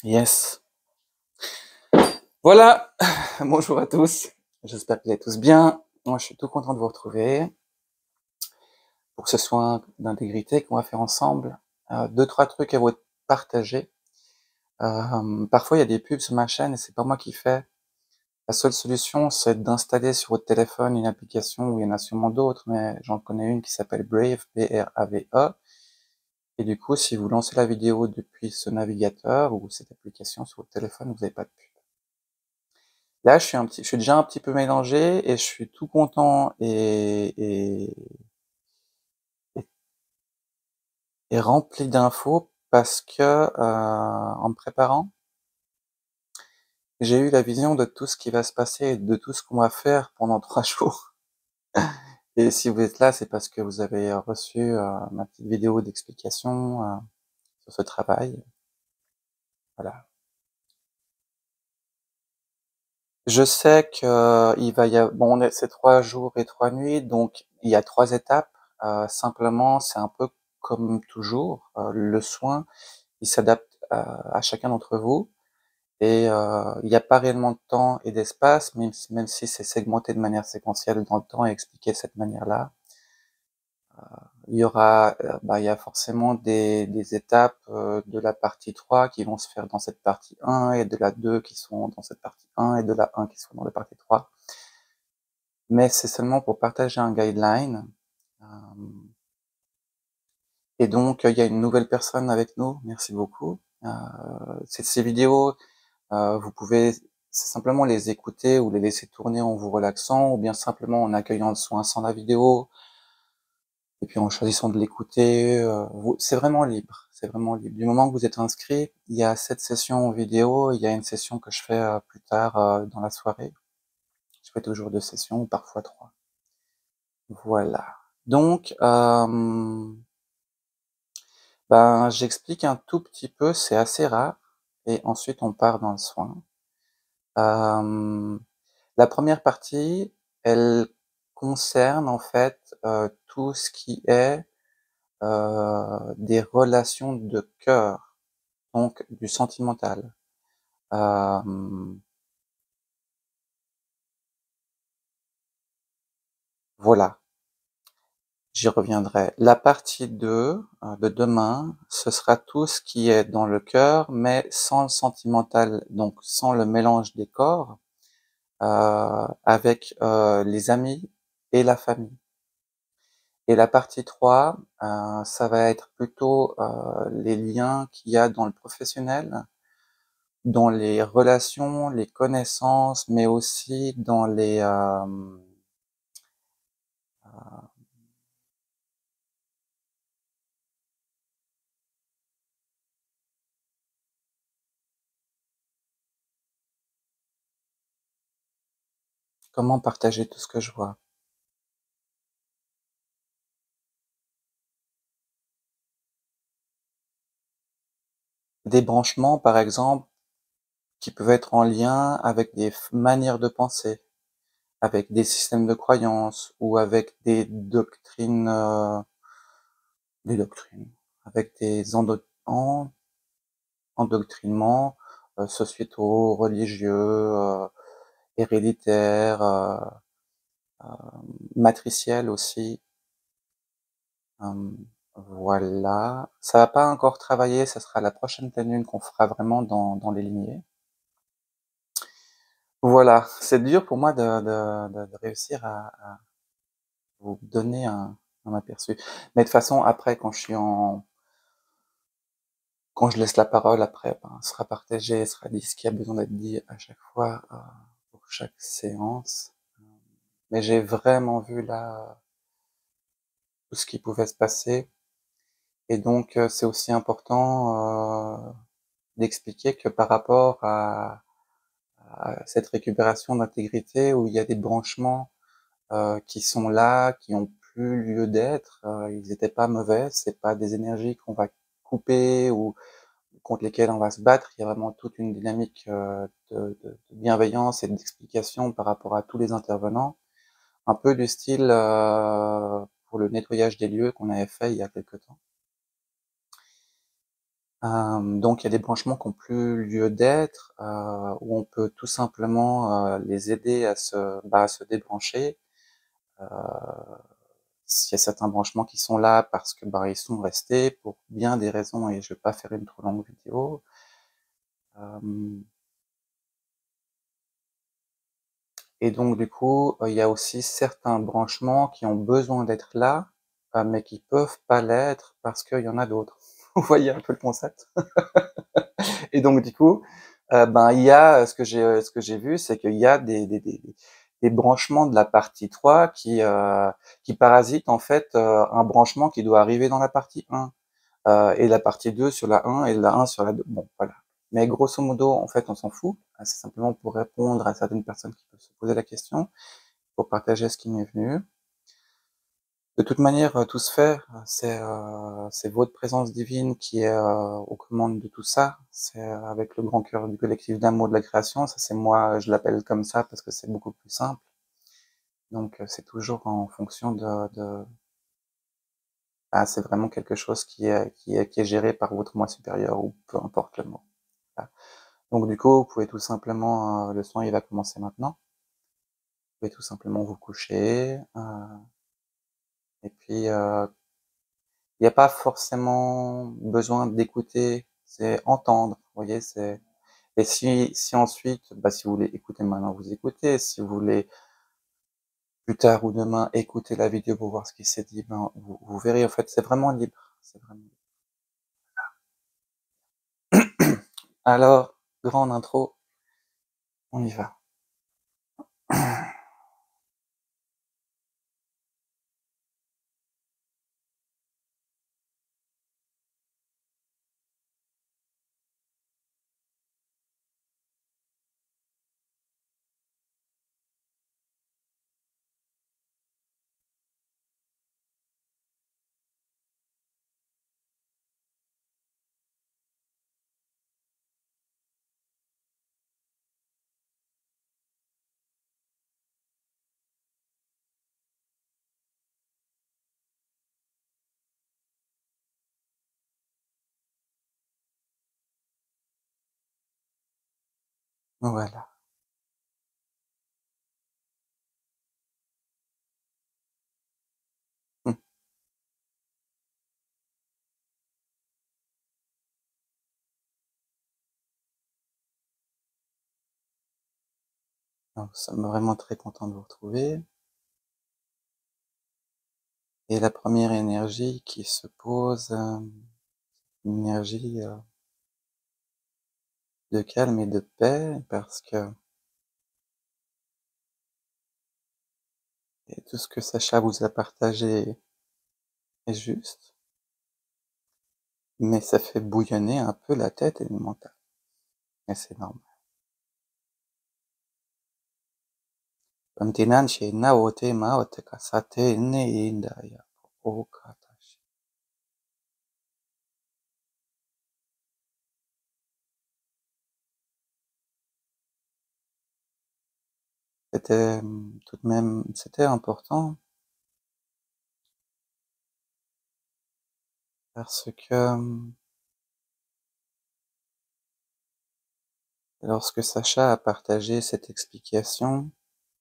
Yes. Voilà, bonjour à tous. J'espère que vous allez tous bien. Moi, je suis tout content de vous retrouver pour ce soin d'intégrité qu'on va faire ensemble. 2-3 trucs à vous partager. Parfois, il y a des pubs sur ma chaîne et c'est pas moi qui fais. La seule solution, c'est d'installer sur votre téléphone une application, où il y en a sûrement d'autres, mais j'en connais une qui s'appelle Brave, B-R-A-V-E. Et du coup, si vous lancez la vidéo depuis ce navigateur ou cette application sur votre téléphone, vous n'avez pas de pub. Là, je suis déjà un petit peu mélangé et je suis tout content et, et rempli d'infos parce que en me préparant, j'ai eu la vision de tout ce qui va se passer et de tout ce qu'on va faire pendant 3 jours. Et si vous êtes là, c'est parce que vous avez reçu ma petite vidéo d'explication sur ce travail. Voilà. Je sais que il va y avoir, bon, c'est 3 jours et 3 nuits, donc il y a 3 étapes. Simplement, c'est un peu comme toujours, le soin, il s'adapte à chacun d'entre vous et il n'y a pas réellement de temps et d'espace, même si c'est segmenté de manière séquentielle dans le temps et expliqué de cette manière-là. Il y aura, il y a forcément des étapes de la partie 3 qui vont se faire dans cette partie 1 et de la 2 qui sont dans cette partie 1 et de la 1 qui sont dans la partie 3. Mais c'est seulement pour partager un guideline. Euh, et donc, il y a une nouvelle personne avec nous. Merci beaucoup. Ces vidéos, vous pouvez c'est simplement les écouter ou les laisser tourner en vous relaxant, ou bien simplement en accueillant le soin sans la vidéo, et puis en choisissant de l'écouter. C'est vraiment libre. C'est vraiment libre. Du moment que vous êtes inscrit, il y a 7 sessions en vidéo. Il y a une session que je fais plus tard dans la soirée. Je fais toujours 2 sessions, ou parfois 3. Voilà. Donc, j'explique un tout petit peu, c'est assez rare, et ensuite on part dans le soin. La première partie, elle concerne en fait tout ce qui est des relations de cœur, donc du sentimental. Voilà, j'y reviendrai. La partie 2 de demain, ce sera tout ce qui est dans le cœur, mais sans le sentimental, donc sans le mélange des corps, avec les amis et la famille. Et la partie 3, ça va être plutôt les liens qu'il y a dans le professionnel, dans les relations, les connaissances, mais aussi dans les comment partager tout ce que je vois. Des branchements, par exemple, qui peuvent être en lien avec des manières de penser, avec des systèmes de croyances ou avec des doctrines, avec des endoctrinements sociétaux, religieux, héréditaires, matriciels aussi. Voilà. Ça va pas encore travailler, ça sera la prochaine pleine lune qu'on fera vraiment dans les lignées. Voilà, c'est dur pour moi de réussir à vous donner un aperçu. Mais de toute façon, après, quand je laisse la parole, après, sera partagé, sera dit ce qui a besoin d'être dit à chaque fois, pour chaque séance. Mais j'ai vraiment vu là tout ce qui pouvait se passer. Et donc, c'est aussi important d'expliquer que par rapport à cette récupération d'intégrité où il y a des branchements qui sont là, qui ont plus lieu d'être, ils n'étaient pas mauvais, c'est pas des énergies qu'on va couper ou contre lesquelles on va se battre. Il y a vraiment toute une dynamique de bienveillance et d'explication par rapport à tous les intervenants, un peu du style pour le nettoyage des lieux qu'on avait fait il y a quelque temps. Donc il y a des branchements qui ont plus lieu d'être, où on peut tout simplement, les aider à se débrancher. Heu, S'il y a certains branchements qui sont là parce que, ils sont restés pour bien des raisons et je vais pas faire une trop longue vidéo. Hem Et donc du coup, il y a aussi certains branchements qui ont besoin d'être là, mais qui peuvent pas l'être parce qu'il y en a d'autres. Vous voyez un peu le concept? Et donc du coup, il y a, ce que j'ai vu, c'est qu'il y a des branchements de la partie 3 qui parasitent en fait, un branchement qui doit arriver dans la partie 1, et la partie 2 sur la 1 et la 1 sur la 2. Bon, voilà. Mais grosso modo, en fait, on s'en fout. C'est simplement pour répondre à certaines personnes qui peuvent se poser la question, pour partager ce qui m'est venu. De toute manière, tout se fait, c'est votre présence divine qui est, aux commandes de tout ça. C'est, avec le grand cœur du collectif d'amour de la création. Ça, c'est moi, je l'appelle comme ça parce que c'est beaucoup plus simple. Donc, c'est toujours en fonction c'est vraiment quelque chose qui est géré par votre moi supérieur ou peu importe le mot. Voilà. Donc du coup, vous pouvez tout simplement, le soin il va commencer maintenant. Vous pouvez tout simplement vous coucher, et puis, il n'y a pas forcément besoin d'écouter, c'est entendre, vous voyez, c'est et si ensuite, si vous voulez écouter maintenant, vous écoutez, si vous voulez plus tard ou demain écouter la vidéo pour voir ce qui s'est dit, vous verrez, en fait, c'est vraiment libre, c'est vraiment libre. Alors, grande intro, on y va. Voilà. Mmh. Alors, nous sommes vraiment très contents de vous retrouver et la première énergie qui se pose, une énergie, de calme et de paix parce que et tout ce que Sacha vous a partagé est juste, mais ça fait bouillonner un peu la tête et le mental et c'est normal. Mtinanshi na wote maote kasate ne indaya okatashi. C'était, tout de même c'était important parce que, lorsque Sacha a partagé cette explication,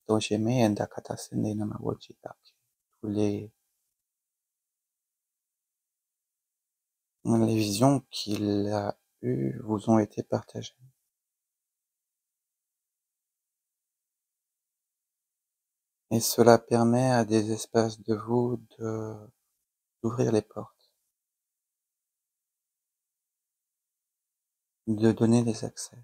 Dojime Ndakatasene Namawochitake, tous les visions qu'il a eues vous ont été partagées. Et cela permet à des espaces de vous d'ouvrir les portes, de donner des accès.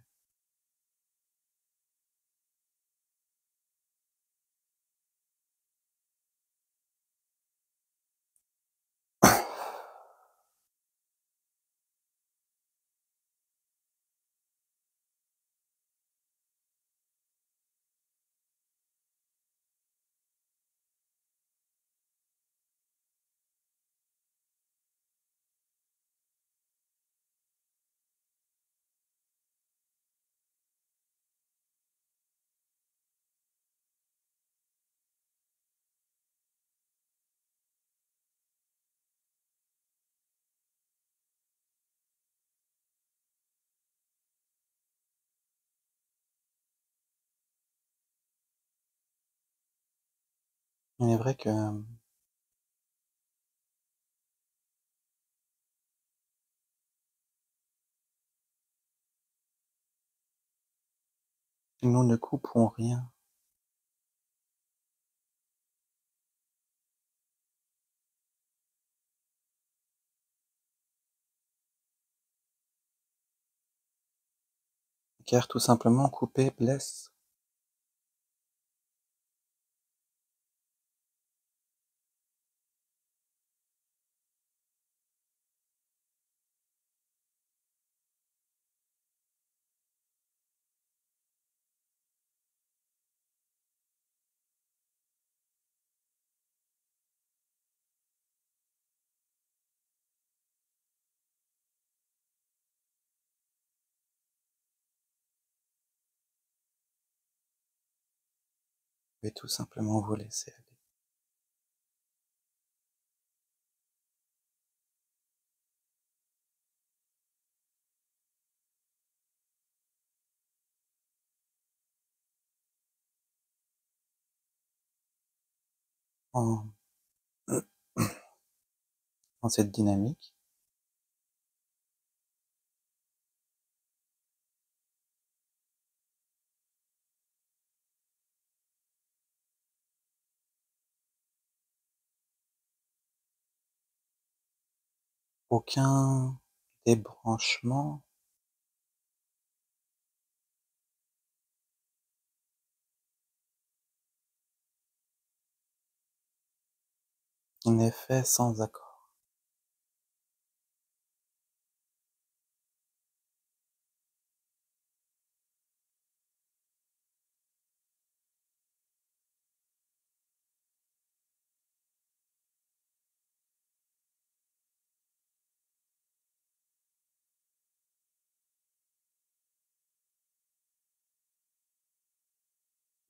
Il est vrai que nous ne couperons rien. Car tout simplement couper blesse. Je vais tout simplement vous laisser aller. En, en cette dynamique, aucun débranchement n'est fait sans accord.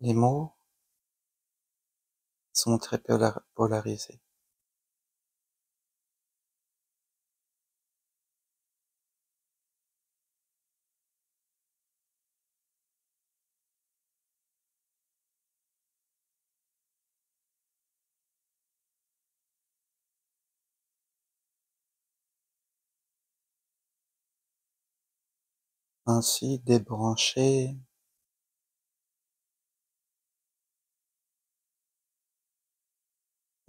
Les mots sont très polarisés. Ainsi, débrancher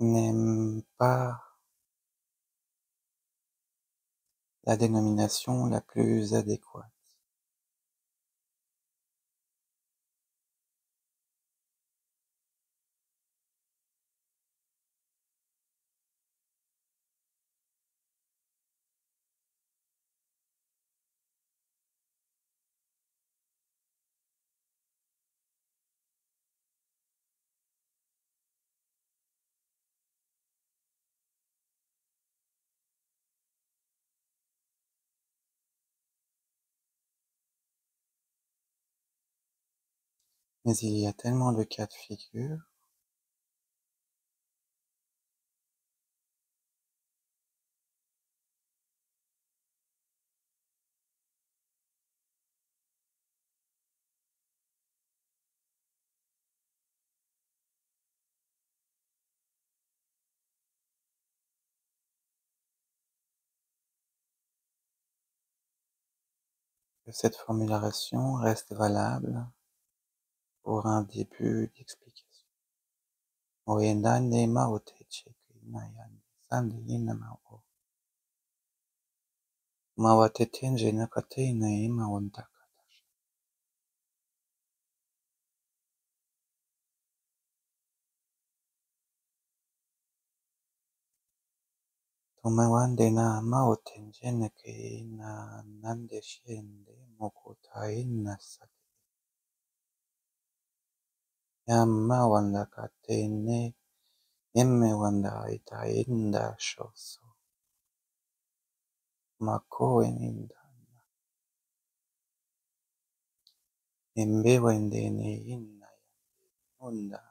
n'est pas la dénomination la plus adéquate. Mais il y a tellement de cas de figure que cette formulation reste valable pour un début d'explication. Oendane maoteche inayane sande inamao. Mawatetenje nakate inaima ondaka. Tomawande na maotenje nake na nande shende mokotai nasake. Yamma wanda katene emme wanda itainda shoso. Mako eninda. Embe wende ne inna yanda.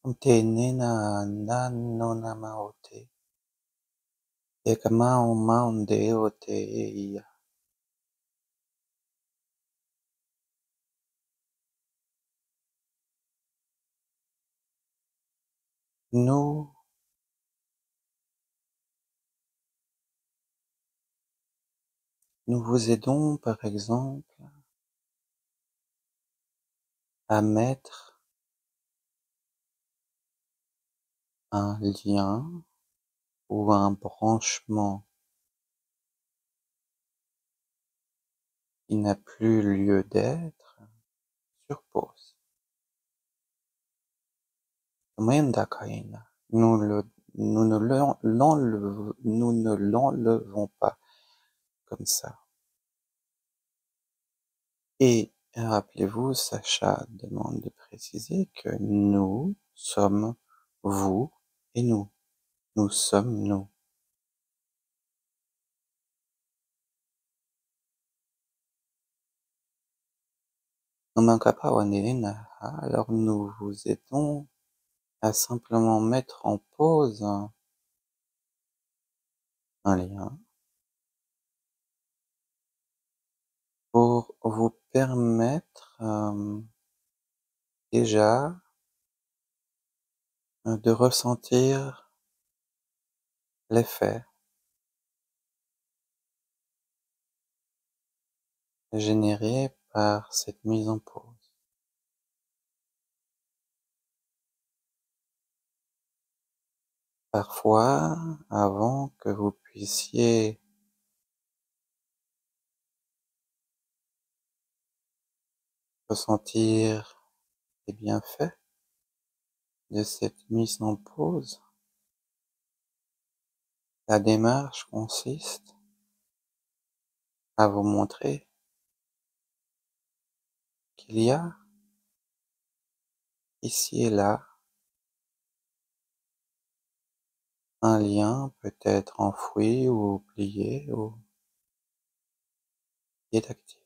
Te nena nano namaote. Ekamao maunde ote eia. Nous vous aidons par exemple à mettre un lien ou un branchement qui n'a plus lieu d'être sur pause. Nous ne l'enlevons pas comme ça. Et rappelez-vous, Sacha demande de préciser que nous sommes vous et nous. Nous sommes nous. Alors nous vous aidons à simplement mettre en pause un lien pour vous permettre déjà de ressentir l'effet généré par cette mise en pause. Parfois, avant que vous puissiez ressentir les bienfaits de cette mise en pause, la démarche consiste à vous montrer qu'il y a ici et là un lien peut-être enfoui ou oublié ou qui est actif.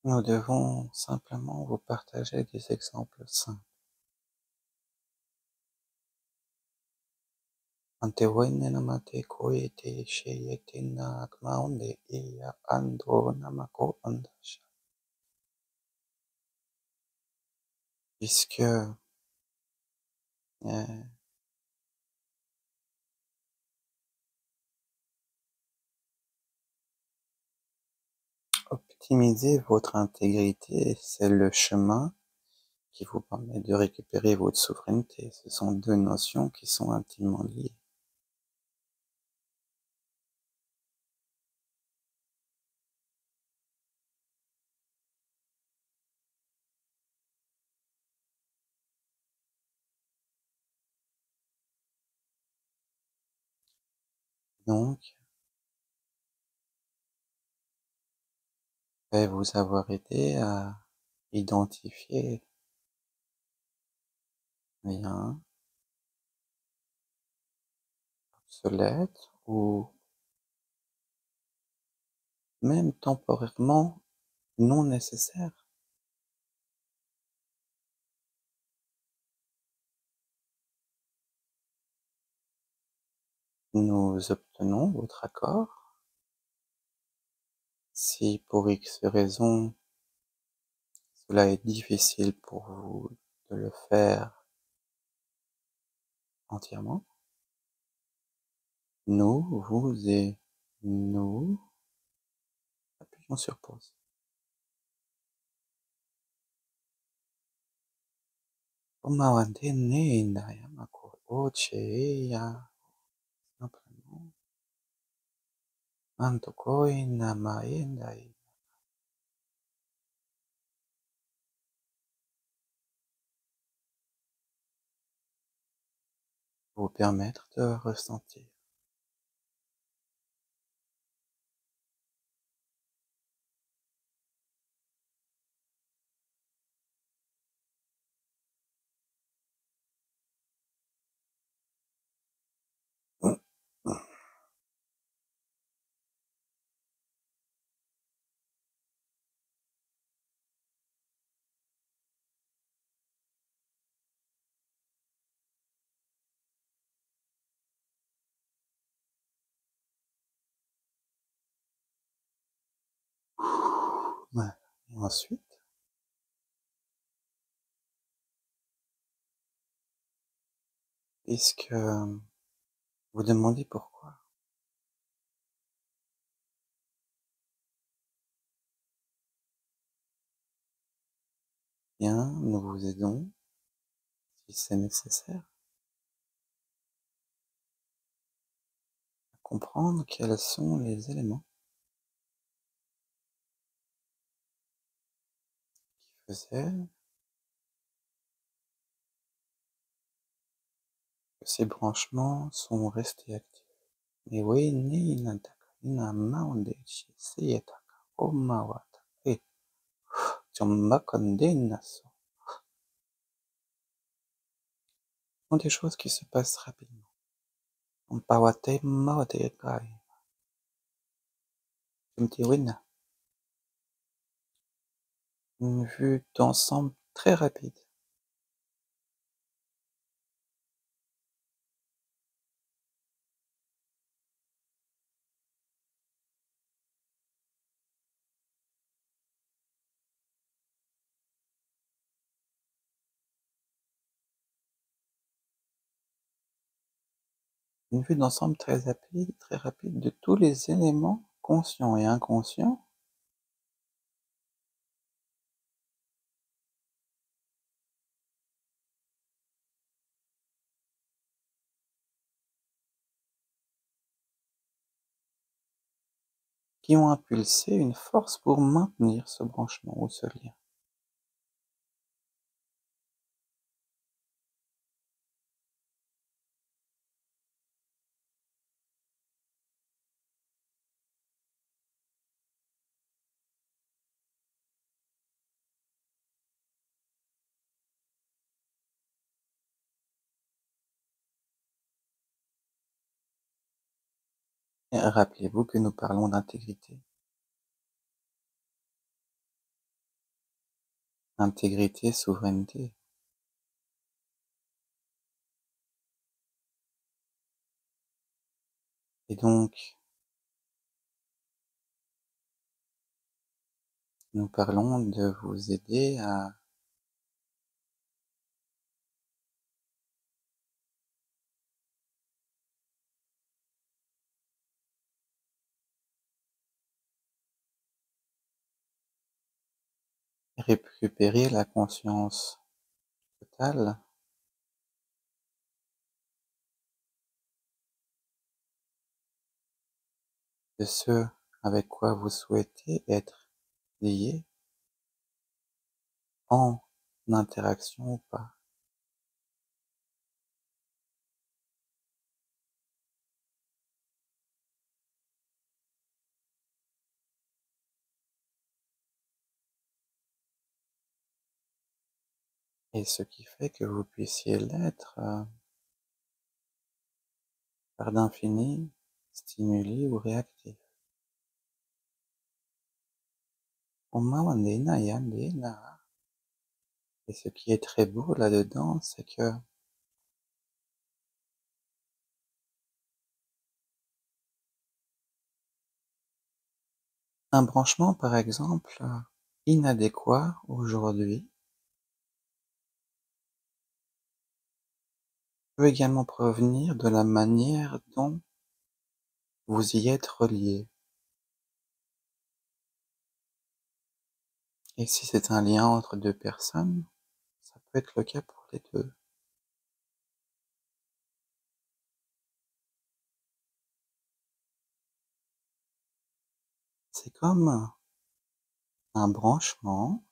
Nous devons simplement vous partager des exemples simples. Ante wene namate koete sheyete na kmaunde iya ando namako andasha. Puisque optimiser votre intégrité, c'est le chemin qui vous permet de récupérer votre souveraineté. Ce sont deux notions qui sont intimement liées. Donc, je vais vous avoir aidé à identifier un lien obsolète ou même temporairement non nécessaire. Nous obtenons votre accord. Si pour X raison cela est difficile pour vous de le faire entièrement, nous appuyons sur pause. Simplement. Vous permettre de ressentir. Ouais. Et ensuite, est-ce que vous demandez pourquoi? Bien, nous vous aidons si c'est nécessaire à comprendre quels sont les éléments qui faisaient que ces branchements sont restés actifs. Eweni inataka ina maondi siyataka omawata e naso sont des choses qui se passent rapidement. Ompawate mawate kai mtiwina. Une vue d'ensemble très rapide. Une vue d'ensemble très rapide de tous les éléments conscients et inconscients qui ont impulsé une force pour maintenir ce branchement ou ce lien. Et rappelez-vous que nous parlons d'intégrité. Intégrité, souveraineté. Et donc, nous parlons de vous aider à récupérer la conscience totale de ce avec quoi vous souhaitez être lié en interaction ou pas. Et ce qui fait que vous puissiez l'être par d'infini, stimulé ou réactif. Et ce qui est très beau là-dedans, c'est que un branchement, par exemple, inadéquat aujourd'hui, peut également provenir de la manière dont vous y êtes relié. Et si c'est un lien entre deux personnes, ça peut être le cas pour les deux. C'est comme un branchement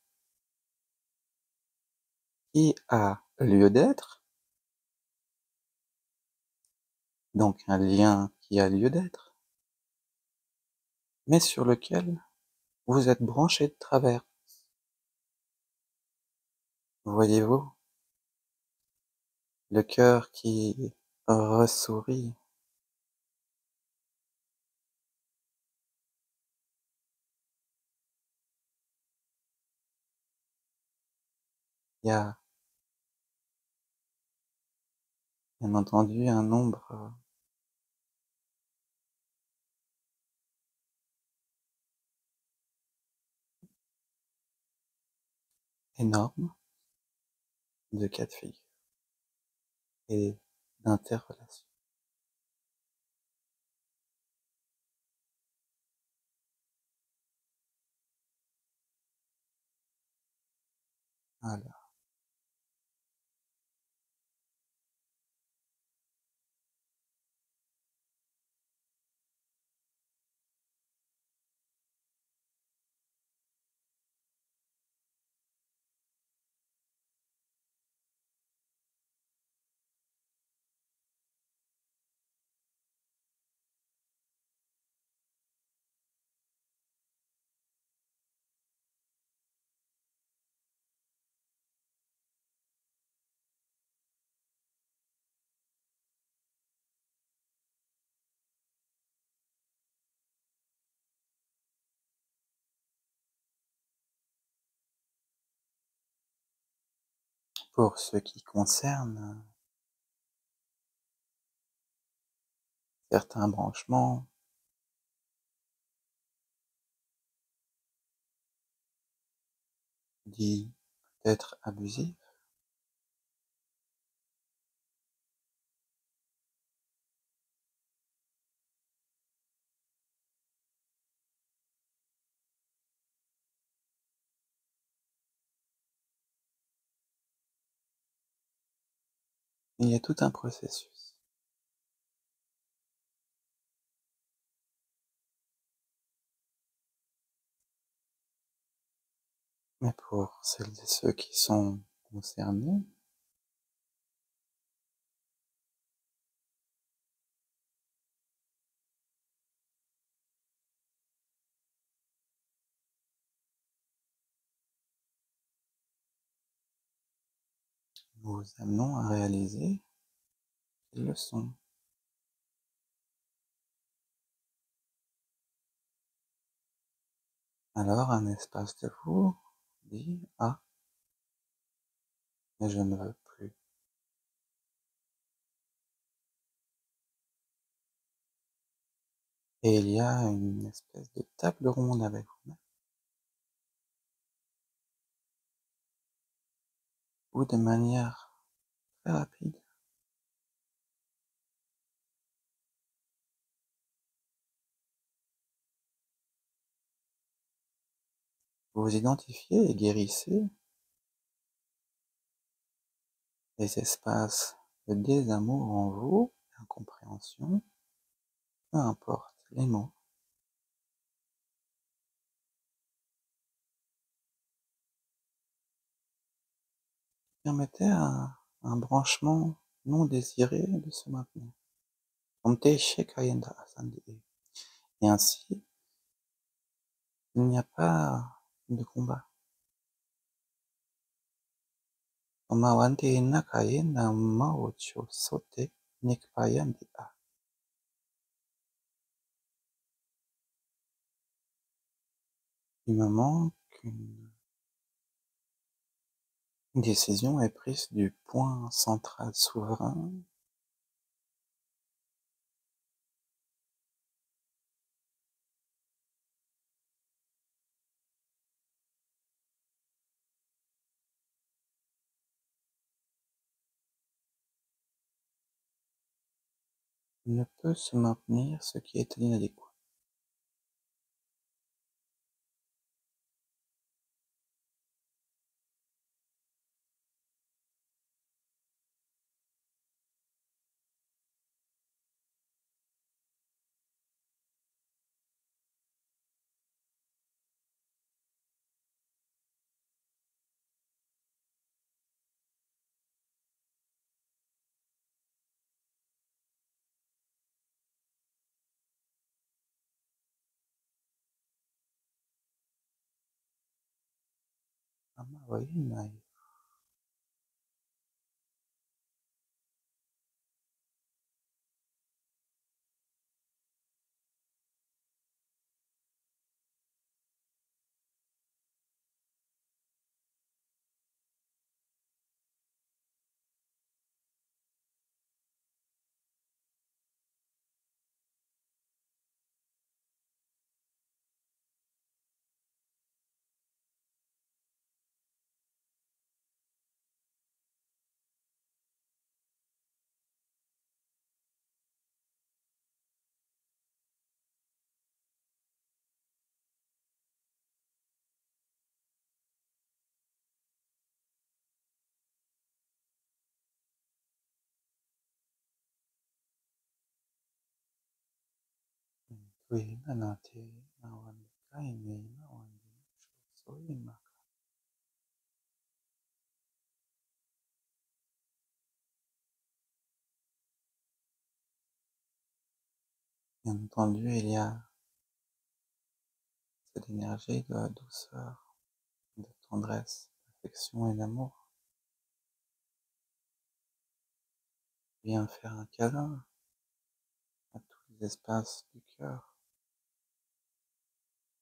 qui a lieu d'être, donc un lien qui a lieu d'être, mais sur lequel vous êtes branché de travers. Voyez-vous, le cœur qui ressourit, il y a bien entendu un nombre énorme de cas de figure et d'interrelation. Voilà. Pour ce qui concerne certains branchements, dits peut-être abusifs, il y a tout un processus. Mais pour celles et ceux qui sont concernés, nous vous amenons à réaliser qu'ils le sont. Alors un espace de vous dit: «Ah, mais je ne veux plus». Et il y a une espèce de table ronde avec vous-même, ou de manière très rapide, vous identifiez et guérissez les espaces de désamour en vous, incompréhension, peu importe les mots. Permettez à un branchement non désiré de se maintenir. Et ainsi, il n'y a pas de combat. Du moment qu'une décision est prise du point central souverain, ne peut se maintenir ce qui est inadéquat. Kuinanate nawani kaini nawani shosoima. Bien entendu, il y a cette énergie de douceur, de tendresse, d'affection et d'amour. Viens faire un câlin à tous les espaces du cœur.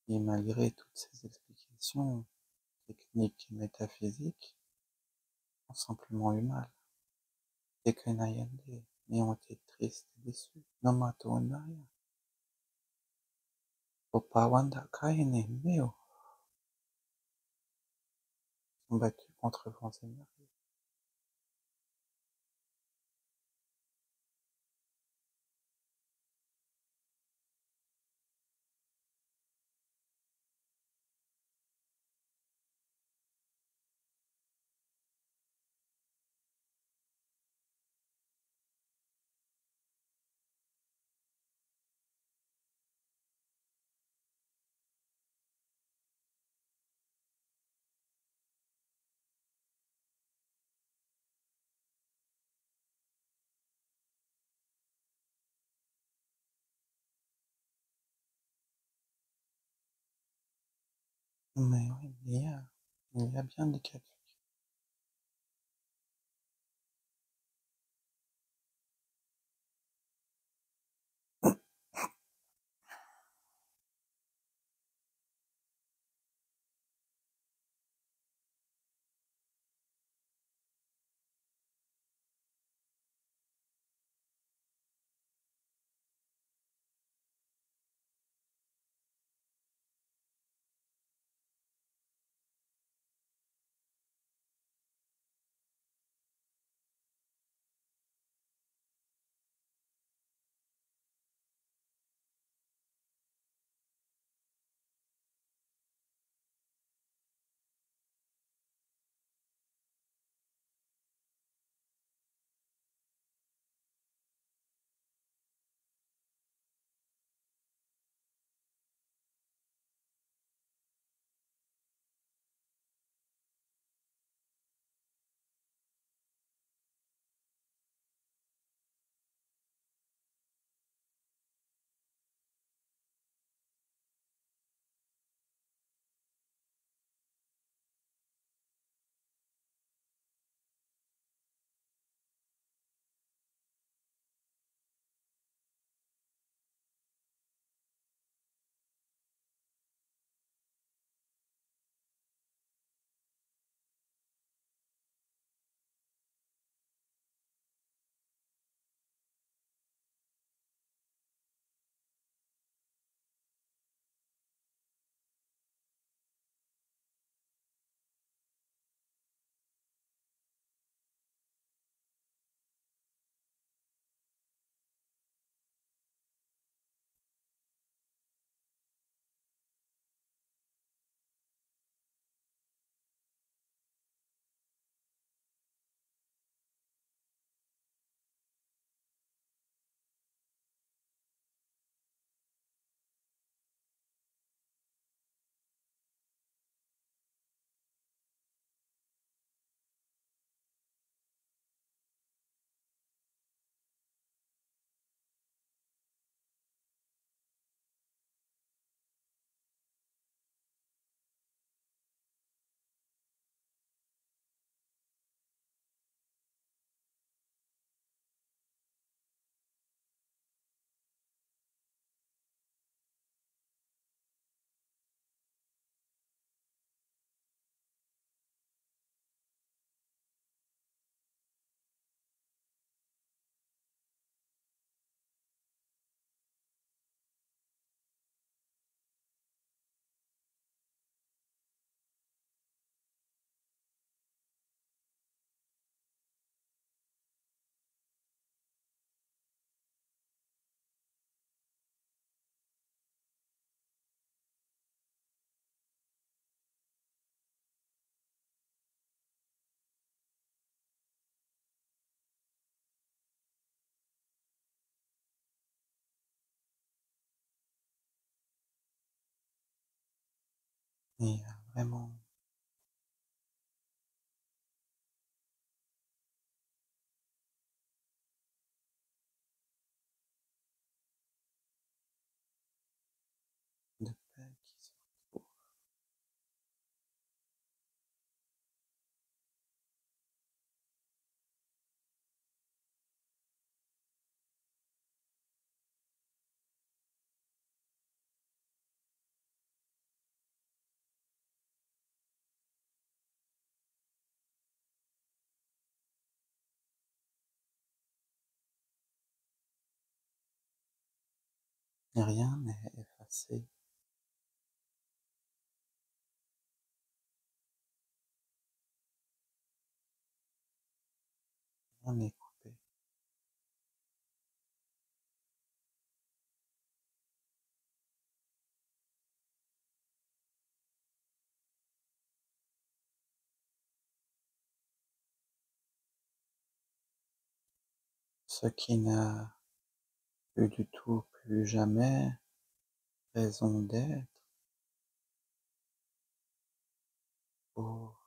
Et malgré toutes ces explications techniques et métaphysiques, ont simplement eu mal. Et que Nayande, mais ont été tristes et déçus. Nomato Naya. Opawanda Kaine Meo. Sont battus contre vents et marées. Mais oui, il y a bien des cas de figure. et vraiment de paix qui se retrouve. Et rien n'est effacé, rien n'est coupé. Ce qui n'a plus du tout, plus jamais raison d'être pour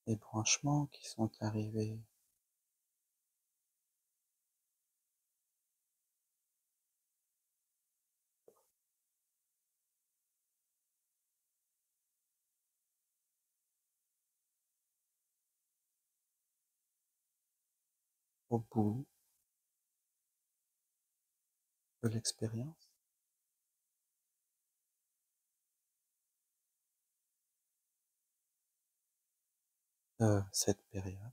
les branchements qui sont arrivés au bout de l'expérience, de cette période.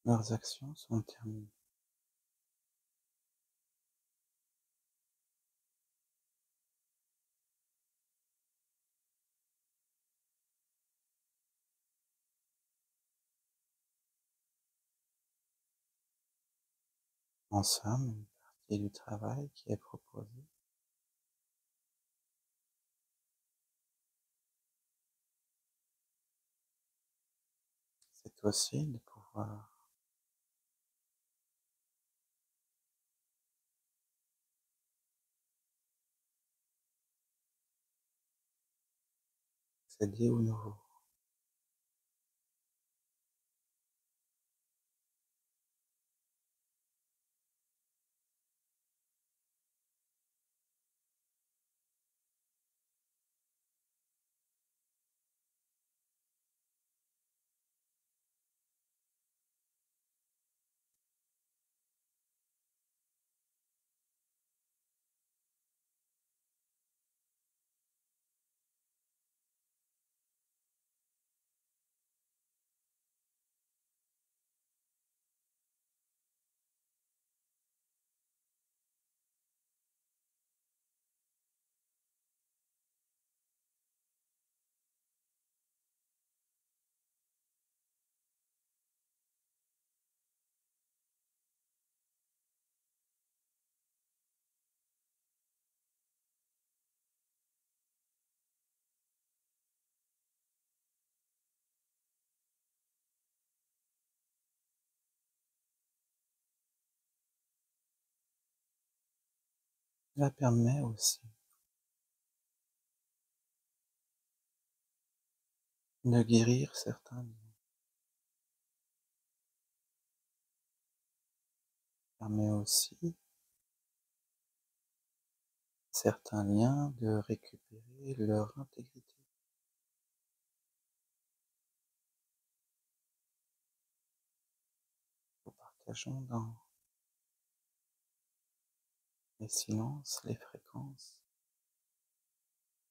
Leurs actions sont terminées. En somme, une partie du travail qui est proposée, c'est aussi de pouvoir accéder au nouveau. Cela permet aussi de guérir certains liens, permet aussi certains liens de récupérer leur intégrité. Nous partageons dans les silences, les fréquences,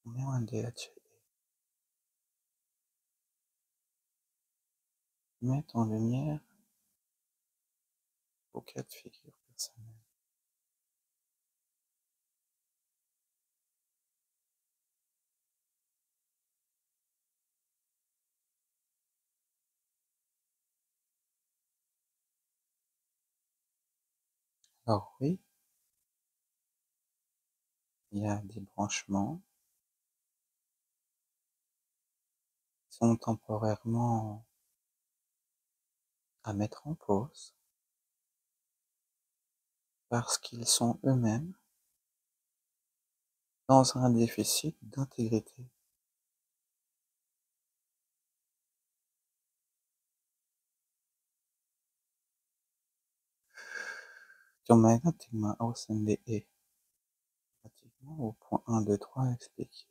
on met un DHA, met en lumière vos cas de figure personnels. Alors oui, il y a des branchements qui sont temporairement à mettre en pause parce qu'ils sont eux-mêmes dans un déficit d'intégrité. Tigma Ausende pratiquement au point 1, 2, 3 expliqué.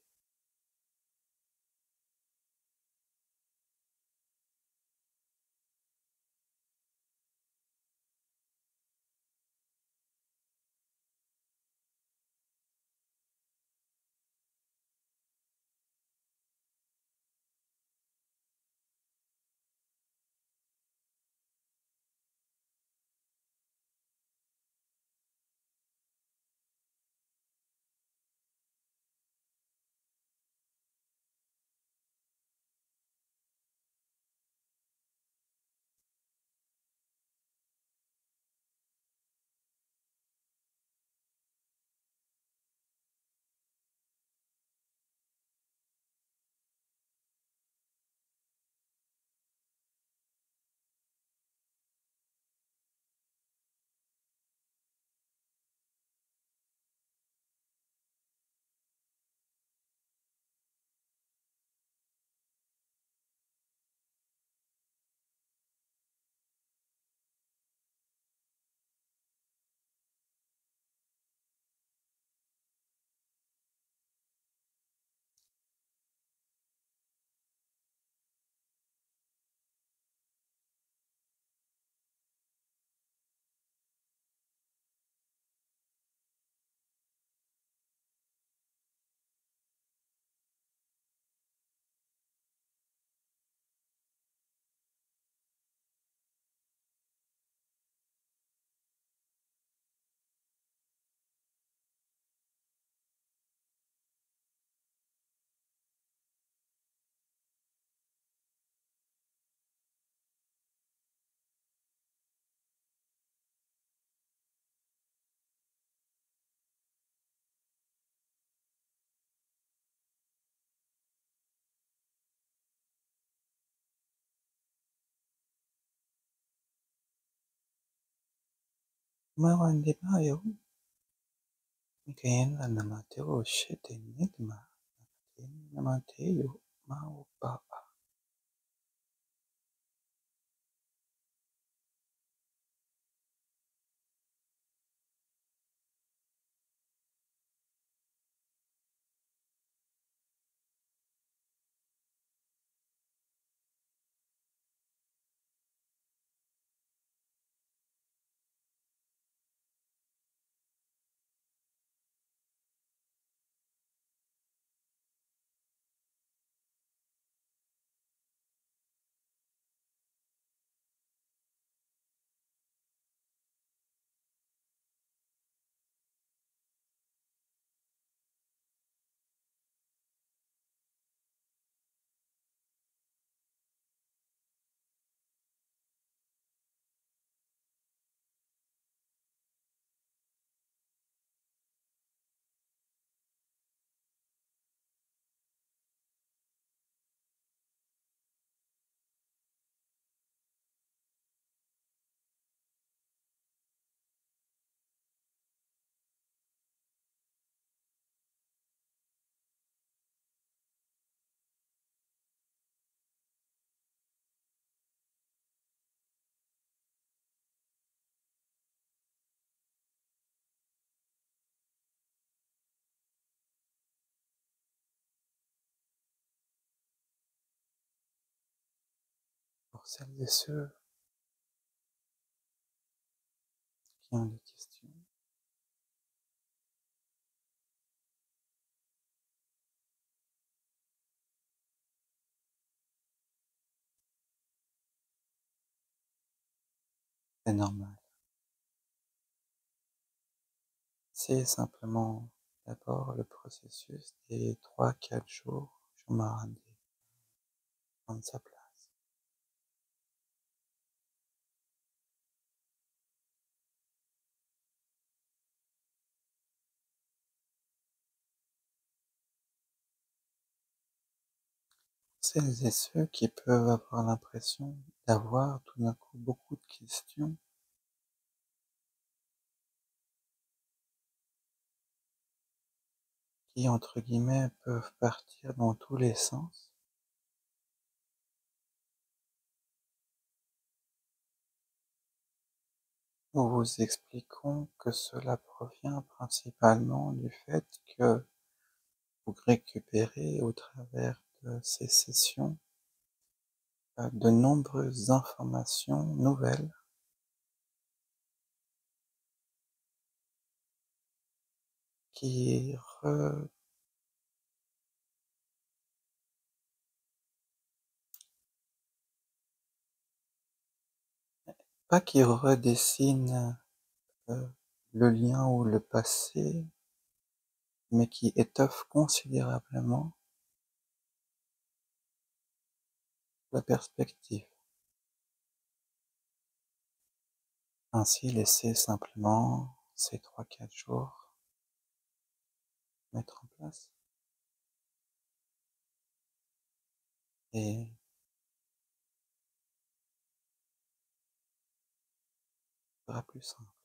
Mawande mayo, Mikaela Namateo Shete Nigma, Namateo Mao Baba. Pour celles et ceux qui ont des questions, c'est normal. C'est simplement d'abord le processus des 3-4 jours, je m'en rendais prendre sa place. celles et ceux qui peuvent avoir l'impression d'avoir tout d'un coup beaucoup de questions, qui entre guillemets peuvent partir dans tous les sens, nous vous expliquons que cela provient principalement du fait que vous récupérez au travers de ces sessions de nombreuses informations nouvelles qui pas qui redessinent le lien ou le passé, mais qui étoffent considérablement la perspective. Ainsi, laissez simplement ces 3 4 jours mettre en place et ce sera plus simple.